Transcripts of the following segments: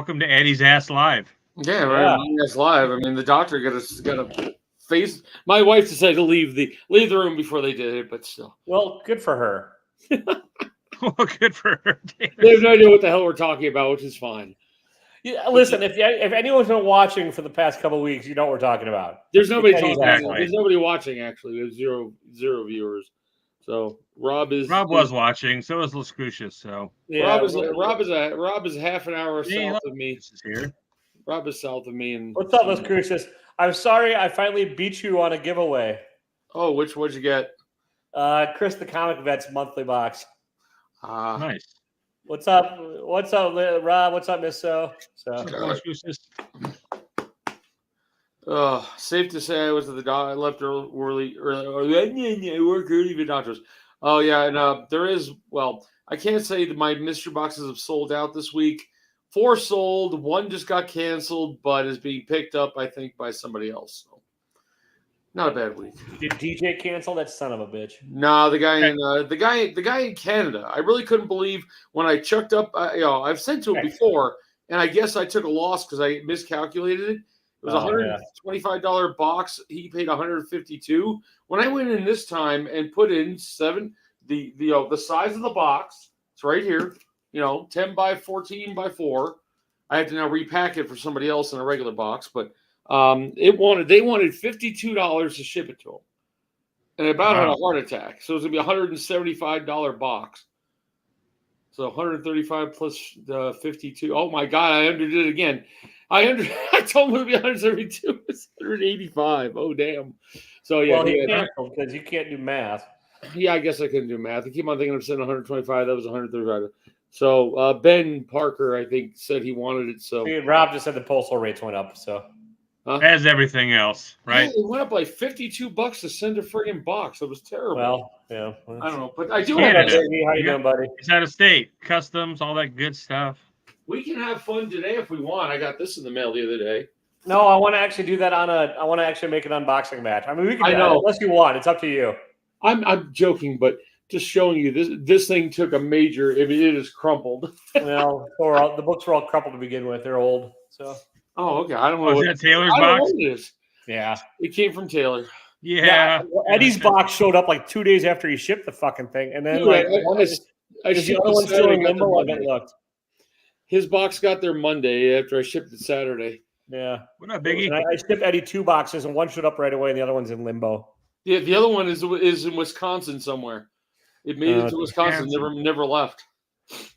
Welcome to Eddie's Ass Live. Yeah, right. That's live. I mean, the doctor got a face. My wife decided to leave the room before they did it, but still. Well, good for her. Well, good for her. They have no idea what the hell we're talking about, which is fine. Yeah, listen, if anyone's been watching for the past couple of weeks, you know what we're talking about. There's nobody Eddie's talking. Ass Live. There's nobody watching. Actually, there's zero viewers. So Rob was watching. So was Lascrucius. So Yeah, Rob is half an hour south of me. This is here. Rob is south of me. And what's up, Los Cruces? I'm sorry, I finally beat you on a giveaway. Oh, what'd you get? Chris the Comic Vet's monthly box. Nice. What's up? What's up, Rob? What's up, Miss So? Safe to say I was at the doctor. I left early. I work early for doctors. Oh yeah, and there is. Well, I can't say that my mystery boxes have sold out this week. 4 sold. 1 just got canceled, but is being picked up, I think, by somebody else. So, not a bad week. Did DJ cancel that son of a bitch? No, the guy in Canada. I really couldn't believe when I chucked up. I've said to him before, and I guess I took a loss because I miscalculated it. It was $125 box. He paid $152. When I went in this time and put in 7, the size of the box, it's right here. 10 by 14 by 4. I had to now repack it for somebody else in a regular box, but they wanted $52 to ship it to them, and about had a heart attack. So it was gonna be $175 box. So 135 plus 52. Oh my God, I underdid it again. I told him it would be 172. It's 185. Oh damn. So yeah, he canceled because you can't do math. Yeah, I guess I couldn't do math. I keep on thinking I'm saying 125. That was 135. So Ben Parker, I think, said he wanted it. So Rob just said the postal rates went up. So as everything else, right? Yeah, it went up like $52 to send a friggin' box. It was terrible. Well, yeah. I don't know, but I do. How you doing, buddy? It's out of state, customs, all that good stuff. We can have fun today if we want. I got this in the mail the other day. No, I want to actually do that I want to actually make an unboxing match. I mean, we can. I know. Unless you want, it's up to you. I'm joking, but just showing you this thing took a major. I mean, it is crumpled. Well, the books were all crumpled to begin with. They're old, so. Oh, okay. I don't know. Was that Taylor's box? It is. Yeah, it came from Taylor. Yeah. Eddie's box showed up like 2 days after he shipped the fucking thing, and then I shipped the one still in limbo. I haven't looked. His box got there Monday after I shipped it Saturday. Yeah. What up, Biggie? And I shipped Eddie 2 boxes, and one showed up right away, and the other one's in limbo. Yeah, the other one is in Wisconsin somewhere. It made it to Wisconsin, never left.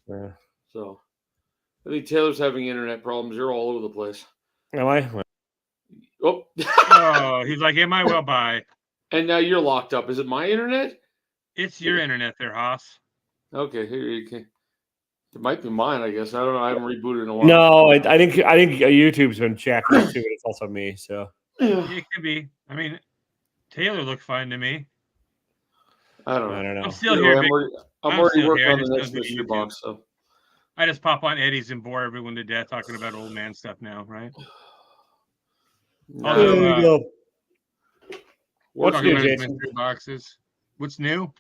Yeah. So I think Taylor's having internet problems. You're all over the place. Am I? Oh. Oh, he's like, it might well buy. And now you're locked up. Is it my internet? It's your internet there, Haas. Okay, here you can. It might be mine, I guess. I don't know. I haven't rebooted in a while. No, I think YouTube's been checking it too. It's also me. So it could be. I mean, Taylor looked fine to me. I don't know. I'm still here. I'm already working on the next mystery box. So I just pop on Eddie's and bore everyone to death talking about old man stuff now, right? What's new, Jason? Boxes. What's new?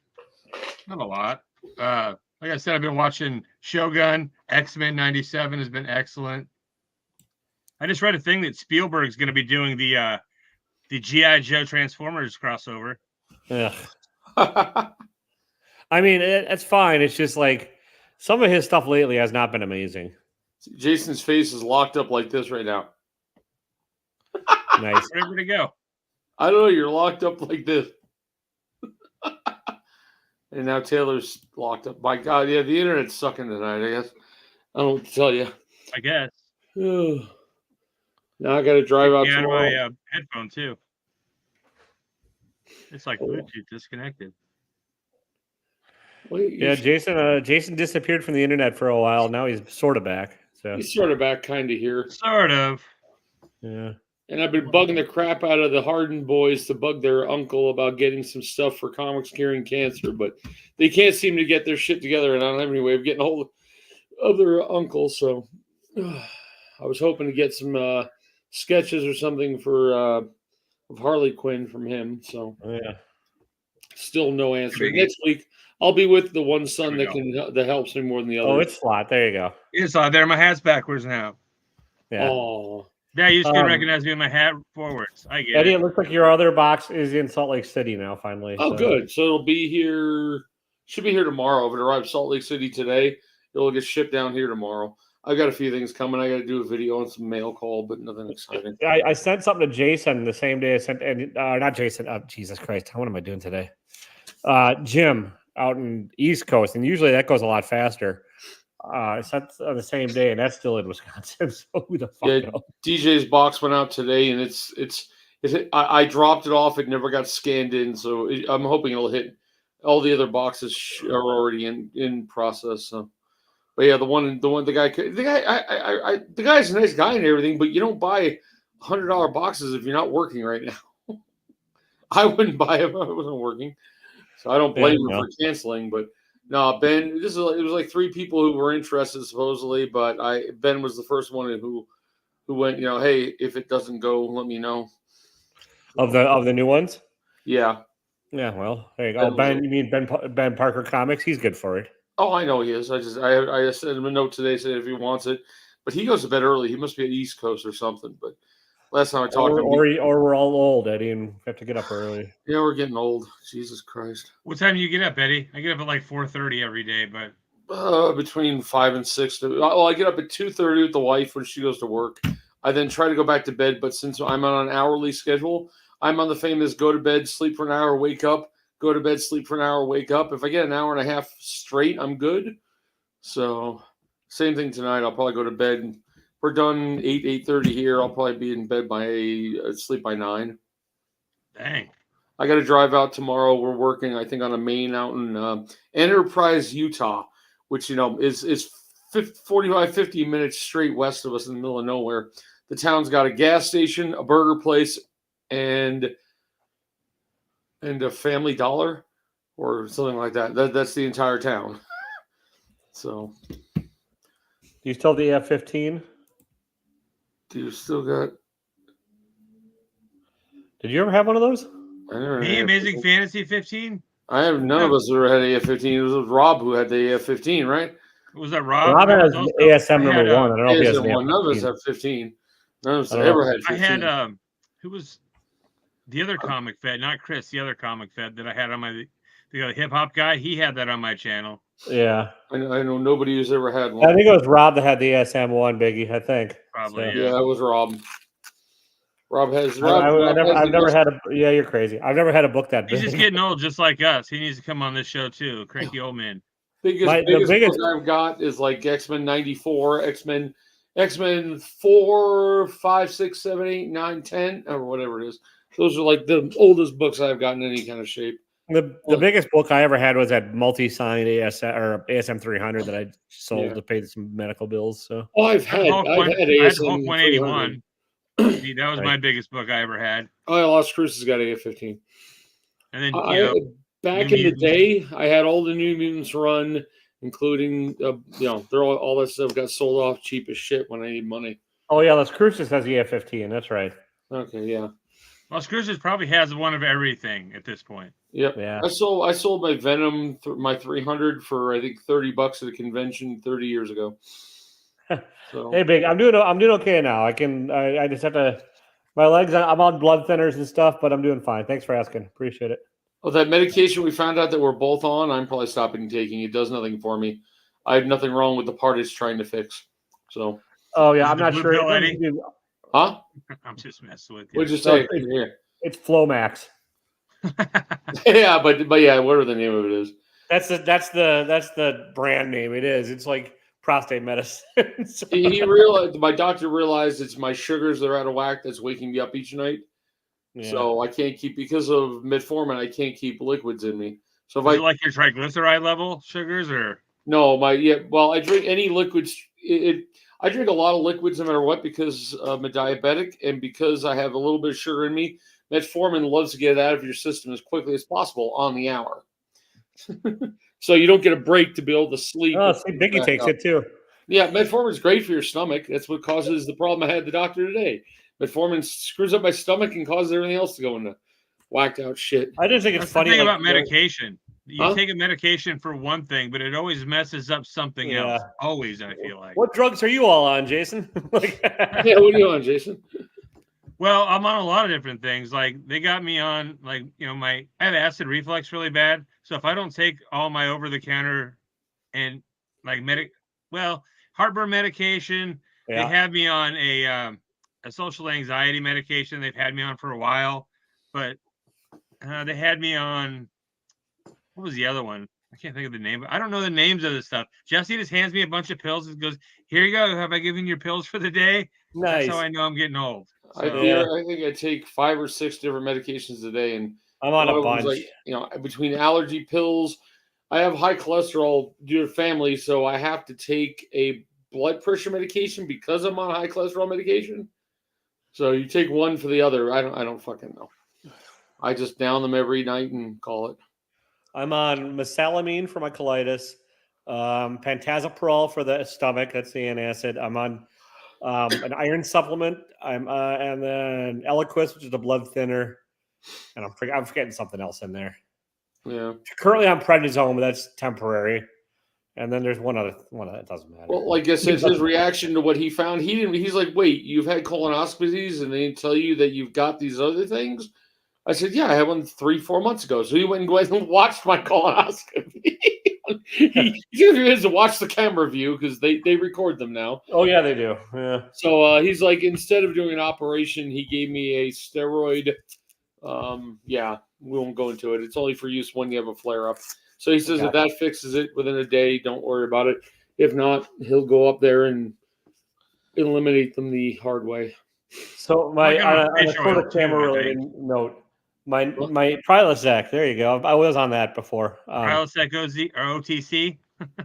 Not a lot. Like I said, I've been watching Shogun. X-Men '97 has been excellent. I just read a thing that Spielberg's going to be doing the G.I. Joe Transformers crossover. Yeah. I mean, it's fine. It's just like some of his stuff lately has not been amazing. Jason's face is locked up like this right now. Nice. Where to go? I don't know. You're locked up like this. And now Taylor's locked up. My God, yeah, the internet's sucking tonight, I guess. I don't know what to tell you. I guess. Now I got to drive out tomorrow. My headphone, too. It's like Bluetooth disconnected. Yeah, Jason disappeared from the internet for a while. Now he's sort of back. So he's sort of back, kind of here. Sort of. Yeah. And I've been bugging the crap out of the Harden boys to bug their uncle about getting some stuff for comics curing cancer, but they can't seem to get their shit together, and I don't have any way of getting a hold of their uncle. So I was hoping to get some sketches or something for of Harley Quinn from him. So still no answer. Next week I'll be with the one son that helps me more than the other. Oh, it's flat. There you go. It's there. My hat's backwards now. Yeah. Oh, Yeah, you just can recognize me in my hat forwards. I get Eddie, it. it looks like your other box is in Salt Lake City now. Finally. oh, good. So it'll be here. Should be here tomorrow. If it arrives Salt Lake City today, it'll get shipped down here tomorrow. I got a few things coming. I got to do a video and some mail call, but nothing exciting. I sent something to Jason the same day I sent, and not Jason. Jesus Christ, what am I doing today? Jim out in East Coast, and usually that goes a lot faster. I sent on the same day, and that's still in Wisconsin. So who the fuck knows? DJ's box went out today, and I dropped it off. It never got scanned in, so I'm hoping it'll hit. All the other boxes are already in process. So. But yeah, the guy's a nice guy and everything, but you don't buy $100 boxes if you're not working right now. I wouldn't buy it if I wasn't working, so I don't blame him for canceling. But no, Ben, it was like 3 people who were interested supposedly, but Ben was the first one who went. Hey, if it doesn't go, let me know. Of the new ones. Yeah. Yeah. Well, there you go. Ben, you mean Ben Parker Comics? He's good for it. Oh, I know he is. I sent him a note today saying if he wants it, but he goes to bed early. He must be at East Coast or something. But last time I talked to him, or we're all old, Eddie, and have to get up early. Yeah, we're getting old. Jesus Christ! What time do you get up, Eddie? I get up at like 4:30 every day, but between 5 and 6. I get up at 2:30 with the wife when she goes to work. I then try to go back to bed, but since I'm on an hourly schedule, I'm on the famous go to bed, sleep for an hour, wake up. Go to bed, sleep for an hour, wake up. If I get an hour and a half straight, I'm good. So same thing tonight. I'll probably go to bed. We're done 8:30 here. I'll probably be in bed sleep by 9. Dang. I got to drive out tomorrow. We're working, I think, on a main out in Enterprise, Utah, which, is 45, 50 minutes straight west of us in the middle of nowhere. The town's got a gas station, a burger place, and a Family Dollar or something like that. That's the entire town. So, do you still have the F-15? Do you still got? Did you ever have one of those? The Amazing Fantasy 15. I have none of us ever had the F-15. It was Rob who had the F-15, right? Was that Rob? Rob has ASM number 1. I don't know if he has one. None of us have 15. None of us ever had 15. I had who was the other comic fed, not Chris, the other comic fed that I had on my the hip hop guy. He had that on my channel. Yeah, I know nobody who's ever had one. I think it was Rob that had the ASM 1, Biggie. I think probably. So. Yeah, it was Rob. Rob has. I've never had a. Yeah, you're crazy. I've never had a book that big. He's just getting old, just like us. He needs to come on this show too. Cranky old man. Biggest book I've got is like X-Men 94, X-Men 4, 5, 6, 7, 8, 9, 10, or whatever it is. Those are like the oldest books I've gotten in any kind of shape. The biggest book I ever had was that multi-signed ASM 300 that I sold to pay some medical bills. So I've had ASM Hulk 181. That was my biggest book I ever had. Lost Cruises got AF-15. And then back in the day, I had all the New Mutants run, including they're all that stuff got sold off cheap as shit when I need money. Oh yeah, Las Cruces has the F-15. That's right. Okay, yeah. Las Cruces probably has one of everything at this point. Yep. Yeah. I sold my Venom, my 300 for I think $30 at a convention 30 years ago. So. Hey, Big, I'm doing okay now. I just have to. My legs, I'm on blood thinners and stuff, but I'm doing fine. Thanks for asking. Appreciate it. Oh, that medication we found out that we're both on, I'm probably stopping taking. It does nothing for me. I have nothing wrong with the part it's trying to fix. So. Oh yeah, I'm not sure. Huh? I'm just messing with you. What'd you say? It's Flomax. Yeah, but yeah, whatever the name of it is. That's the brand name. It is. It's like prostate medicine. So. He realized, my doctor realized it's my sugars that are out of whack that's waking me up each night. Yeah. So I can't keep, because of metformin, I can't keep liquids in me. So if like your triglyceride level sugars or no, I drink any liquids. I drink a lot of liquids no matter what because I'm a diabetic and because I have a little bit of sugar in me. Metformin loves to get it out of your system as quickly as possible on the hour. So you don't get a break to be able to sleep. Oh, see, Biggie takes it too. Yeah, metformin is great for your stomach. That's what causes the problem I had at the doctor today. Metformin screws up my stomach and causes everything else to go into whacked out shit. I just think it's funny about medication. You take a medication for one thing, but it always messes up something else. Always, I feel like. What drugs are you all on, Jason? Yeah, what are you on, Jason? Well, I'm on a lot of different things. Like they got me on, like, you know, I have acid reflux really bad. So if I don't take all my over-the-counter and like heartburn medication, they had me on a social anxiety medication. They've had me on for a while, but they had me on, what was the other one? I can't think of the name. I don't know the names of this stuff. Jesse just hands me a bunch of pills and goes, "Here you go. Have I given your pills for the day?" Nice. That's how I know I'm getting old. So. I think I take 5 or 6 different medications a day, and I'm on a bunch. Like, you know, between allergy pills, I have high cholesterol due to family, so I have to take a blood pressure medication because I'm on high cholesterol medication. So you take one for the other. I don't fucking know. I just down them every night and call it. I'm on mesalamine for my colitis, pantazoprazole for the stomach. That's the antacid. I'm on an iron supplement. And then Eliquis, which is a blood thinner, and I'm forgetting something else in there. Yeah. Currently, I'm prednisone, but that's temporary. And then there's one other that doesn't matter. Well, like I said, his reaction to what he found, he's like, "Wait, you've had colonoscopies, and they tell you that you've got these other things?" I said, "Yeah, I had one 3-4 months ago." So he went and watched my colonoscopy. He has to watch the camera view because they record them now. Oh yeah, they do. Yeah. So he's like, instead of doing an operation, he gave me a steroid. Yeah, we won't go into it. It's only for use when you have a flare up. So he says if that fixes it within a day, don't worry about it. If not, he'll go up there and eliminate them the hard way. So on a photo camera related note, my Prilosec, there you go. I was on that before. Prilosec or OTC.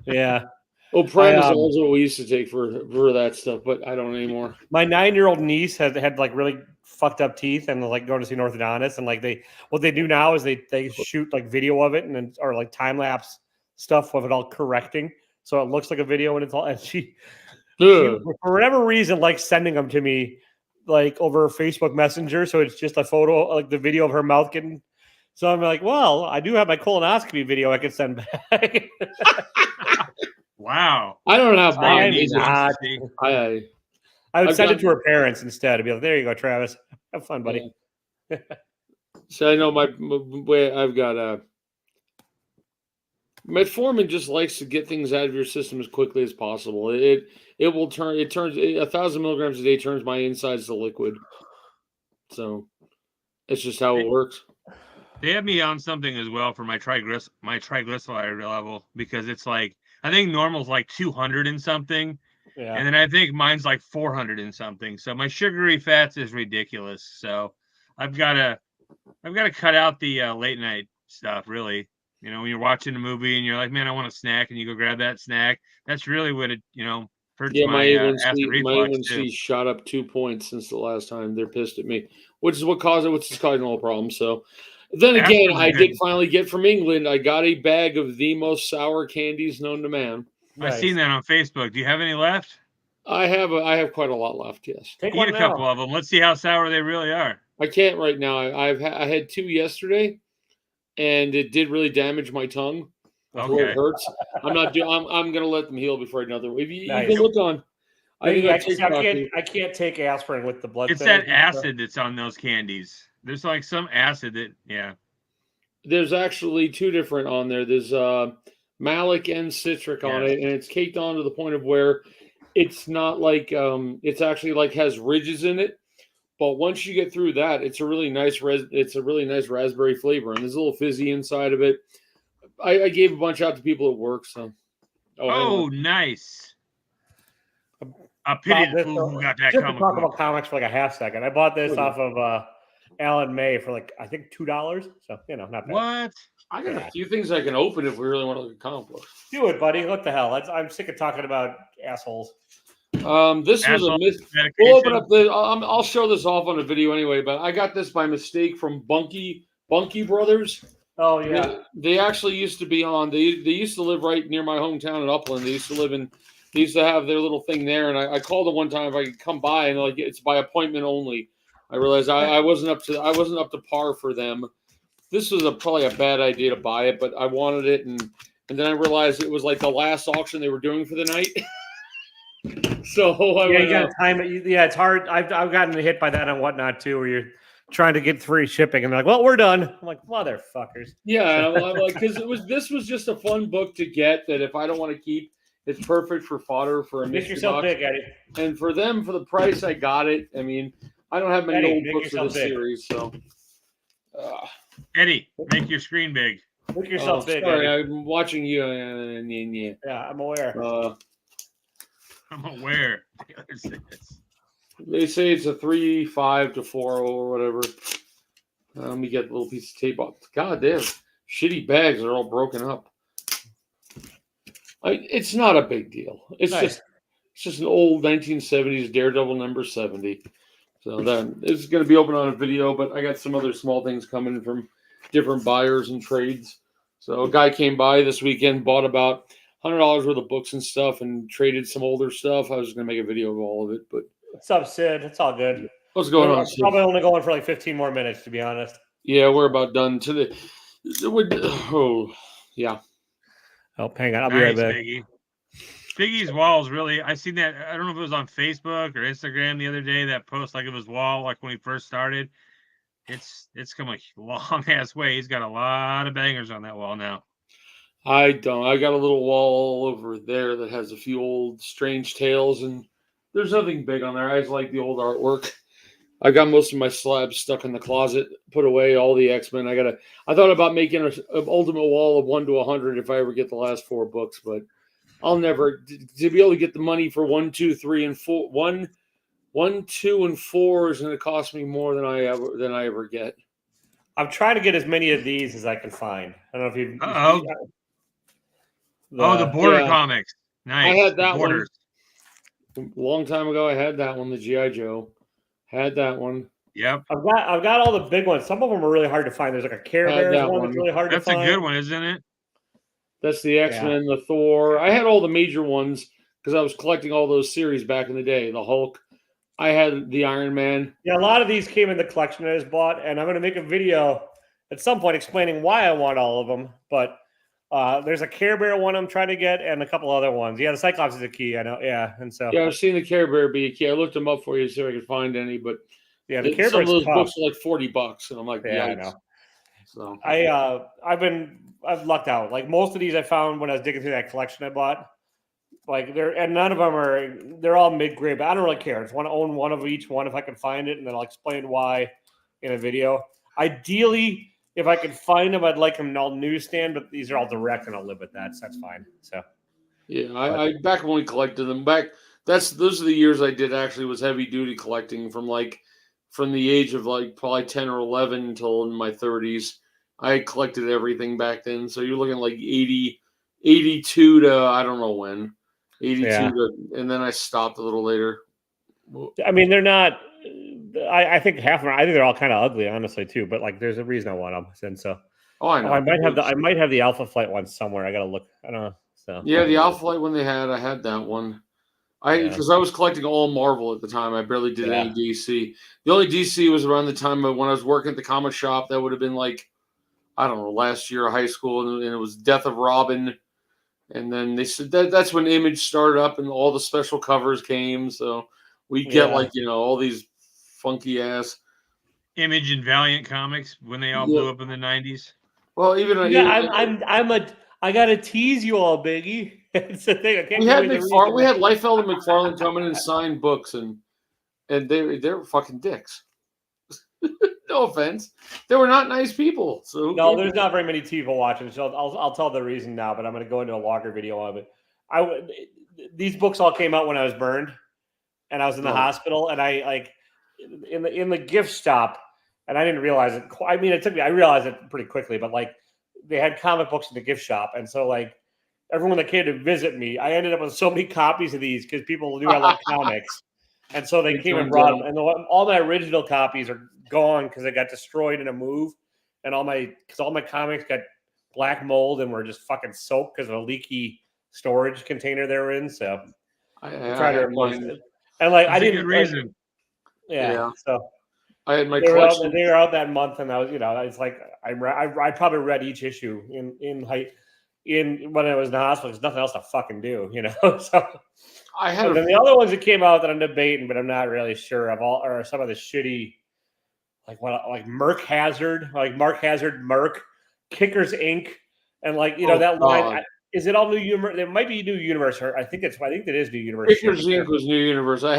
Yeah. Oh, prednisone is what we used to take for that stuff, but I don't anymore. My 9-year-old niece had like really fucked up teeth and like going to see an orthodontist, and like what they do now is they shoot like video of it or like time lapse stuff of it all correcting, so it looks like a video and it's all. And she for whatever reason likes sending them to me like over Facebook Messenger, so it's just a photo, like the video of her mouth getting. So I'm like, well, I do have my colonoscopy video I could send back. Wow. I don't have mine. I would send it to her parents instead. I'd be like, there you go, Travis. Have fun, buddy. Yeah. So I know my way I've got metformin just likes to get things out of your system as quickly as possible. It turns 1,000 milligrams a day turns my insides to liquid. So it's just how it works. They have me on something as well for my triglyceride level, because it's like, I think normal's like 200 and something. Yeah. And then I think mine's like 400 and something. So my sugary fats is ridiculous. So I've got to cut out the late night stuff, really. You know, when you're watching a movie and you're like, man, I want a snack, and you go grab that snack. That's really what it, hurts my acid reflux. My A1C shot up 2 points since the last time. They're pissed at me, which is causing all the problems. So then again, I did finally get from England. I got a bag of the most sour candies known to man. Nice. I've seen that on Facebook. Do you have any left? I have quite a lot left. Yes. Eat a couple of them. Let's see how sour they really are. I can't right now. I had 2 yesterday, and it did really damage my tongue. Okay. It hurts. I'm gonna let them heal before another. If you can look on. I can't take aspirin with the blood. It's that acid that's on those candies. There's like some acid that There's actually 2 different on there. There's malic and citric on it, and it's caked on to the point of where it's not like it's actually like has ridges in it. But once you get through that, it's a really nice raspberry flavor, and there's a little fizzy inside of it. I gave a bunch out to people at work. So, nice. A pity the fool who got that. Just to talk about comics for like a half second. I bought this off of Alan May for like I think $2. So not bad. What? I got a few things I can open if we really want to look at comic books. Do it, buddy. What the hell? I'm sick of talking about assholes. This was a miss. We'll open up I'll show this off on a video anyway, but I got this by mistake from Bunky Brothers. Oh yeah. They actually used to be on. They used to live right near my hometown in Upland. They used to have their little thing there, and I called them one time if I could come by, and like it's by appointment only. I realized I wasn't up to par for them. this was probably a bad idea to buy it, but I wanted it, and then I realized it was like the last auction they were doing for the night. So you got to time it. Yeah, it's hard. I've gotten hit by that and whatnot too, where you're trying to get free shipping and they're like, "Well, we're done." I'm like, "Motherfuckers." Yeah, I'm like, because this was just a fun book to get. That if I don't want to keep, it's perfect for fodder for a Make mystery yourself box. big, Eddie. And for them, for the price, I got it. I mean, I don't have many Eddie, old make books for yourself this big. series, so. Eddie, make your screen big. Make yourself big. Sorry, Eddie. I'm watching you. Yeah, I'm aware. I'm aware. They say it's a 3.5 to 4 or whatever. Let me get a little piece of tape off. God damn, shitty bags are all broken up. It's not a big deal. It's just an old 1970s Daredevil number 70. So then it's going to be open on a video, but I got some other small things coming from different buyers and trades. So a guy came by this weekend, bought about $100 worth of books and stuff, and traded some older stuff. I was going to make a video of all of it, but what's up, Sid? It's all good. What's going on? Probably only going for like 15 more minutes, to be honest. Yeah, we're about done. Yeah. Oh, hang on. I'll be right back. Biggie's walls really. I seen that. I don't know if it was on Facebook or Instagram the other day. That post like of his wall, like when he first started. It's come a long ass way. He's got a lot of bangers on that wall now. I don't. I got a little wall over there that has a few old Strange Tales, and there's nothing big on there. I just like the old artwork. I got most of my slabs stuck in the closet, put away all the X-Men. I thought about making an ultimate wall of 1 to 100 if I ever get the last 4 books, but I'll never to be able to get the money for 1, 2, 3, and 4. 1, 2, and 4 is going to cost me more than I ever get. I'm trying to get as many of these as I can find. I don't know if you. The Border comics. Nice. I had that one a long time ago. I had that one. The G.I. Joe had that one. Yep. I've got all the big ones. Some of them are really hard to find. There's like a Care Bears one that's really hard to find. That's a good one, isn't it? That's the X-Men, the Thor. I had all the major ones because I was collecting all those series back in the day. The Hulk. I had the Iron Man. Yeah, a lot of these came in the collection I just bought, and I'm going to make a video at some point explaining why I want all of them. But there's a Care Bear one I'm trying to get, and a couple other ones. Yeah, the Cyclops is a key. I know. Yeah, and so I've seen the Care Bear be a key. I looked them up for you to see if I could find any, but yeah, the Care some of those tough. books are like $40, and I'm like, yeah, yikes. I know. So I've lucked out. Like most of these I found when I was digging through that collection I bought. Like and none of them they're all mid-grade, but I don't really care. I just want to own one of each one if I can find it, and then I'll explain why in a video. Ideally, if I could find them, I'd like them all newsstand, but these are all direct, and I'll live with that, so that's fine. So yeah, I back when we collected them those are the years I did actually was heavy duty collecting from the age of like probably 10 or 11 until in my 30s. I collected everything back then. So you're looking like 82 to I don't know when. 82 and then I stopped a little later. I mean, they're not. I think half of them. I think they're all kind of ugly, honestly, too. But like, there's a reason I want them. And so, I know. I might have the Alpha Flight one somewhere. I gotta look. I don't know. So yeah, the Alpha Flight one I had that one. Because I was collecting all Marvel at the time. I barely did any DC. The only DC was around the time of when I was working at the comic shop. That would have been like, I don't know, last year of high school, and it was Death of Robin. And then they said that's when Image started up and all the special covers came. So we get all these funky ass Image and Valiant comics when they all blew up in the 90s. Well, even I gotta tease you all, Biggie. It's the thing. We had Liefeld and McFarlane come in and sign books, and they were fucking dicks. No offense, they were not nice people. So no, there's not very many people watching. So I'll tell the reason now, but I'm going to go into a longer video of it. These books all came out when I was burned, and I was in the hospital, and I like in the gift shop, and I didn't realize it. I mean, I realized it pretty quickly, but like they had comic books in the gift shop, and so like everyone that came to visit me, I ended up with so many copies of these because people knew I like comics. And so they came and brought them. And all my original copies are gone because they got destroyed in a move. And all my comics got black mold and were just fucking soaked because of a leaky storage container they were in. So I tried to replace it. And like, I didn't. Good reason. So I had my They were out, collection. they were out that month, and I was, it's like I probably read each issue in when I was in the hospital. There's nothing else to fucking do, So I had and then the other ones that came out that I'm debating, but I'm not really sure of all, or some of the shitty, like Merc Hazard, like Mark Hazard, Merc, Kickers Inc., and that line. Is it all New Universe? It might be New Universe, or I think that is New Universe. Kickers Inc. was New Universe. I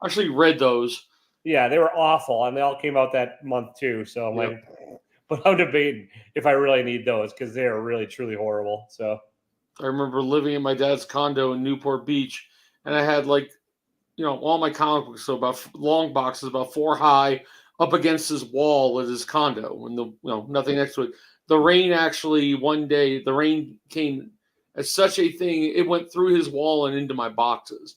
actually read those. Yeah, they were awful, and they all came out that month too. So I'm like, but I'm debating if I really need those because they are really truly horrible. So I remember living in my dad's condo in Newport Beach, and I had all my comic books, so about long boxes, about 4 high, up against his wall at his condo, and nothing next to it. The rain one day, the rain came as such a thing, it went through his wall and into my boxes.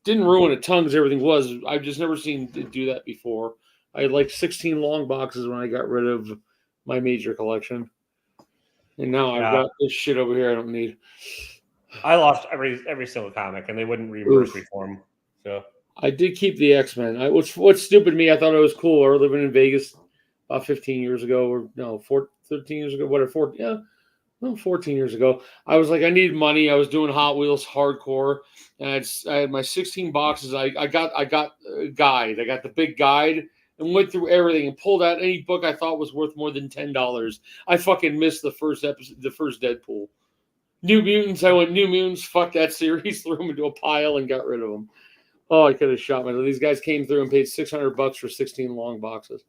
Didn't ruin a ton as everything was. I've just never seen it do that before. I had like 16 long boxes when I got rid of my major collection. And now I've got this shit over here I don't need. I lost every single comic, and they wouldn't reimburse me for them. So I did keep the X-Men. What's stupid to me, I thought it was cool. I was living in Vegas about 15 years ago, or no, 13 years ago, 14 years ago. I was like, I needed money. I was doing Hot Wheels hardcore, and I had my 16 boxes. I got a guide. I got the big guide and went through everything and pulled out any book I thought was worth more than $10. I fucking missed the first episode, the first Deadpool. New Mutants, I went New Mutants, fuck that series, threw them into a pile and got rid of them. Oh, I could have shot myself. These guys came through and paid $600 for 16 long boxes.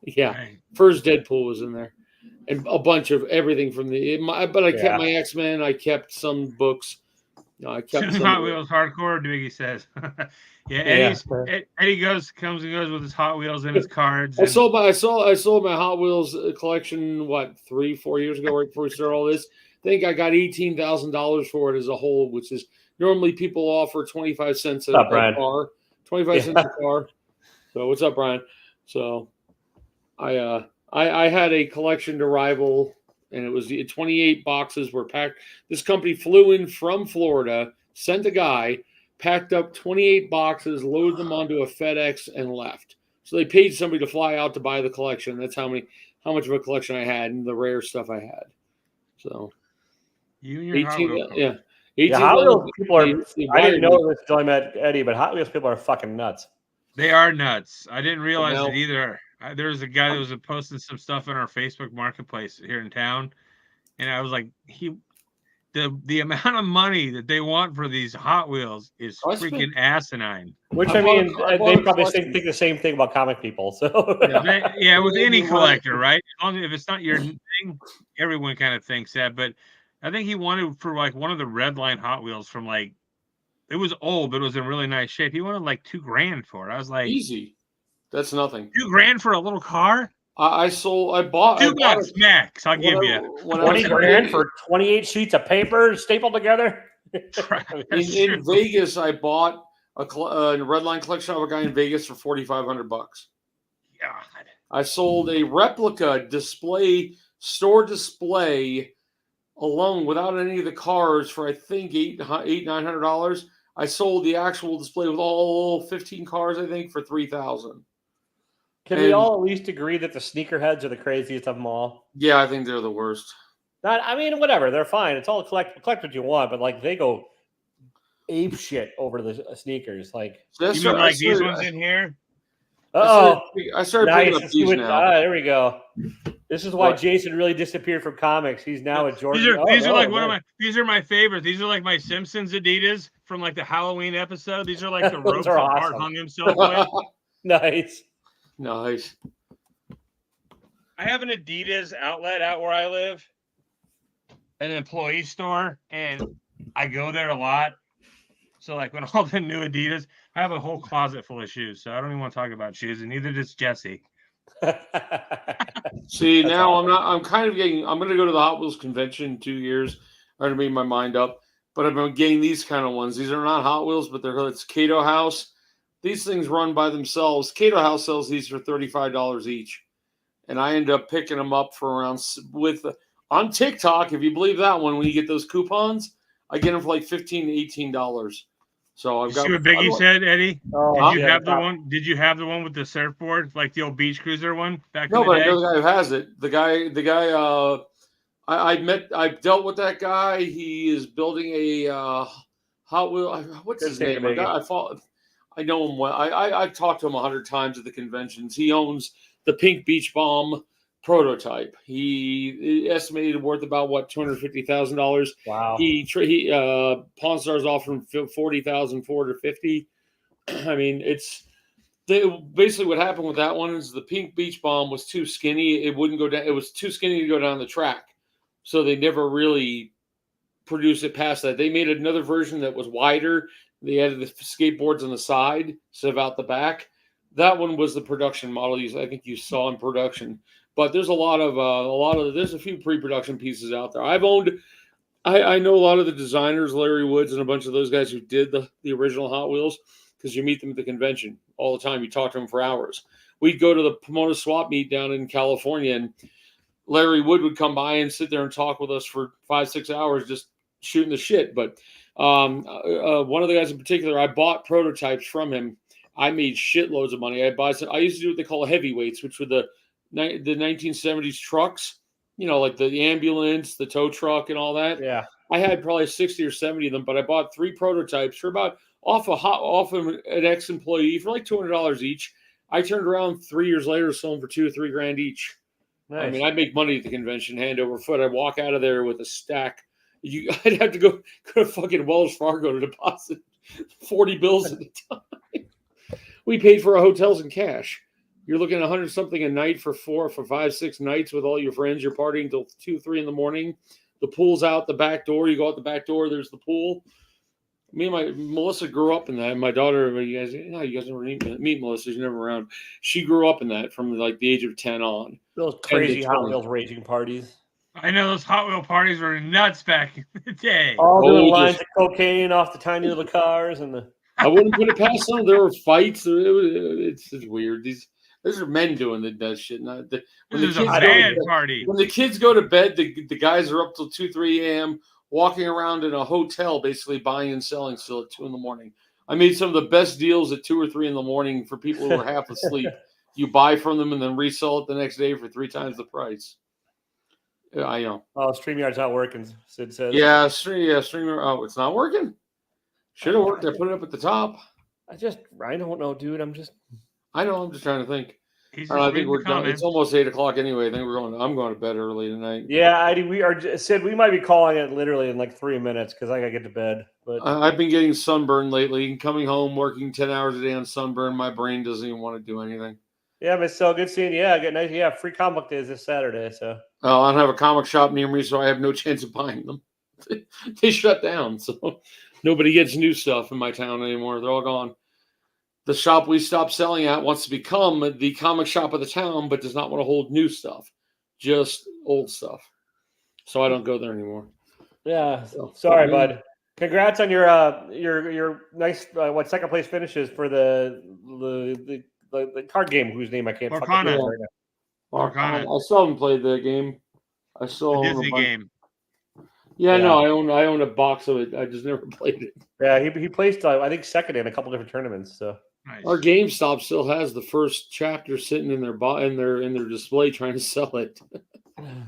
Yeah, Right. First Deadpool was in there, and a bunch of everything from but I kept my X-Men. I kept some books. I kept some Hot Wheels hardcore. Dwiggy says, Eddie comes and goes with his Hot Wheels and his cards. I sold my Hot Wheels collection 3-4 years ago, right before we started all this. I think I got $18,000 for it as a whole, which is normally people offer 25 cents a car. 25 cents a car. So what's up, Brian? So I had a collection to rival, and it was 28 boxes were packed. This company flew in from Florida, sent a guy, packed up 28 boxes, loaded them onto a FedEx, and left. So they paid somebody to fly out to buy the collection. That's how much of a collection I had and the rare stuff I had. So you and your 18, Hot Wheels people are. I didn't know this until I met Eddie, but Hot Wheels people are fucking nuts. They are nuts. I didn't realize it either. There was a guy that was posting some stuff in our Facebook marketplace here in town, and I was like, the amount of money that they want for these Hot Wheels is freaking asinine. Which I mean, they probably think the same thing about comic people. So with any collector, right? If it's not your thing, everyone kind of thinks that. But I think he wanted for one of the red line Hot Wheels from it was old, but it was in really nice shape. He wanted $2,000 for it. I was like, easy. That's nothing. $2,000 for a little car? I bought $2 max. I'll give you $20,000 for 28 sheets of paper stapled together. in Vegas, I bought a red line collection of a guy in Vegas for $4,500. God. I sold a replica store display alone without any of the cars for I think $900. I sold the actual display with all 15 cars, I think, for $3,000. Can we all at least agree that the sneakerheads are the craziest of them all? Yeah, I think they're the worst. Whatever. They're fine. It's all collect what you want, but they go ape shit over the sneakers. You mean these ones in here? I started picking up these now. There we go. This is why Jason really disappeared from comics. He's now a Jordan. These are these are my favorites. These are my Simpsons Adidas from the Halloween episode. These are the ropes that Bart hung himself with. Nice. I have an Adidas outlet out where I live, an employee store, and I go there a lot. So when all the new Adidas, I have a whole closet full of shoes. So I don't even want to talk about shoes, and neither does Jesse. See, now awesome. I'm going to go to the Hot Wheels convention in 2 years. I already made my mind up, but I've been getting these kind of ones. These are not Hot Wheels, but it's Cato House. These things run by themselves. Cato House sells these for $35 each. And I end up picking them up for around on TikTok, if you believe that one, when you get those coupons, I get them for $15 to $18. So I've You got. see what Biggie said, Eddie? Oh, Did you yeah, have the one? Did you have the one with the surfboard, like the old beach cruiser one back No, in the but I day? know the guy who has it. The guy. I've dealt with that guy. He is building a Hot Wheel. What's Good his seeing you, name? I Biggie. know him well. I've talked to him 100 times at the conventions. He owns the Pink Beach Bomb prototype. He estimated worth about what $250,000. Wow. He Pawn Stars offering 40,000, 450. I mean, basically what happened with that one is the Pink Beach Bomb was too skinny. It wouldn't go down. It was too skinny to go down the track, so they never really produced it past that. They made another version that was wider. They added the skateboards on the side instead of out the back. That one was the production model. I think you saw in production. But there's there's a few pre-production pieces out there. I know a lot of the designers, Larry Woods and a bunch of those guys who did the original Hot Wheels, because you meet them at the convention all the time. You talk to them for hours. We'd go to the Pomona Swap Meet down in California, and Larry Wood would come by and sit there and talk with us for 5-6 hours, just shooting the shit. But one of the guys in particular, I bought prototypes from him. I made shitloads of money. I used to do what they call heavyweights, which were the 1970s trucks, like the ambulance, the tow truck, and all that. Yeah. I had probably 60 or 70 of them, but I bought 3 prototypes for about off an ex-employee for like $200 each. I turned around 3 years later, sold them for $2 or $3 grand each. Nice. I mean, I'd make money at the convention, hand over foot. I'd walk out of there with a stack. I'd have to go to fucking Wells Fargo to deposit 40 bills at a time. We paid for our hotels in cash. You're looking at 100 something a night for 5, 6 nights with all your friends. You're partying until 2, 3 in the morning. The pool's out the back door. You go out the back door. There's the pool. Melissa grew up in that. My daughter, you guys never meet Melissa. She's never around. She grew up in that from like the age of 10 on. Those crazy Hot Wheels racing parties. I know those Hot Wheel parties were nuts back in the day. All doing lines of cocaine off the tiny little cars and the. I wouldn't put it past them. There were fights. It's just weird. These are men doing that shit. Not the, this is a band party. When the kids go to bed, the guys are up till 2, 3 a.m. walking around in a hotel, basically buying and selling still at 2 in the morning. I made some of the best deals at 2 or 3 in the morning for people who are half asleep. You buy from them and then resell it the next day for 3 times the price. Yeah, I know. Oh, StreamYard's not working, Sid says. Yeah, StreamYard. Oh, it's not working? Should have worked. I put it up at the top. I don't know, dude. I'm just trying to think. I think we're done. It's almost 8 o'clock anyway. I think I'm going to bed early tonight. Yeah, Sid, we might be calling it literally in like 3 minutes because I gotta get to bed. But I've been getting sunburn lately. Coming home, working 10 hours a day on sunburn. My brain doesn't even want to do anything. Yeah, but so good seeing you. Yeah, nice. Yeah, free comic book days this Saturday. So I don't have a comic shop near me, so I have no chance of buying them. They shut down, so nobody gets new stuff in my town anymore. They're all gone. The shop we stopped selling at wants to become the comic shop of the town, but does not want to hold new stuff, just old stuff. So I don't go there anymore. Yeah, sorry, bud. Congrats on your nice second place finishes for the card game whose name I can't fucking remember right now. Arcana. I still haven't played the game. I still own Disney game. Yeah, no, I own a box of it. I just never played it. Yeah, he placed I think second in a couple different tournaments. So nice. Our GameStop still has the first chapter sitting in their display trying to sell it.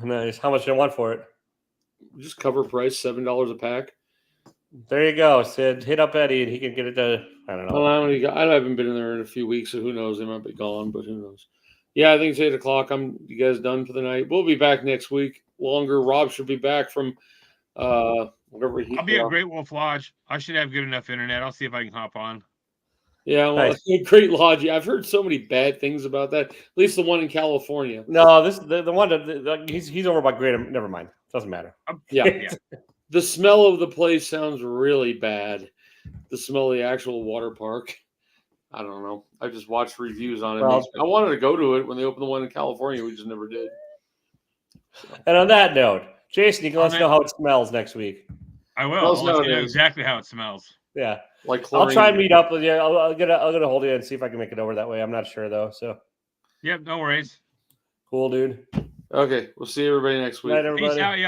Nice. How much do you want for it? Just cover price, $7 a pack. There you go, Sid. Hit up Eddie and he can get it to. I don't know. I haven't been in there in a few weeks, so who knows? They might be gone, but who knows? Yeah, I think it's 8 o'clock. You guys done for the night? We'll be back next week. Longer. Rob should be back from whatever he. I'll be at Great Wolf Lodge. I should have good enough internet. I'll see if I can hop on. Yeah, well, nice. Great Lodge. I've heard so many bad things about that. At least the one in California. No, the one that he's over by Great. Never mind. Doesn't matter. Yeah. The smell of the place sounds really bad. The smell of the actual water park. I don't know. I just watched reviews on it. Well, I wanted to go to it when they opened the one in California. We just never did. And on that note, Jason, you can let us know how it smells next week. I will. I'll let you know exactly how it smells. Yeah. Like chlorine. I'll try and meet up with you. I'll get a hold of you and see if I can make it over that way. I'm not sure though. So. Yep. No worries. Cool, dude. Okay. We'll see everybody next week. Night, everybody. Peace out, y'all.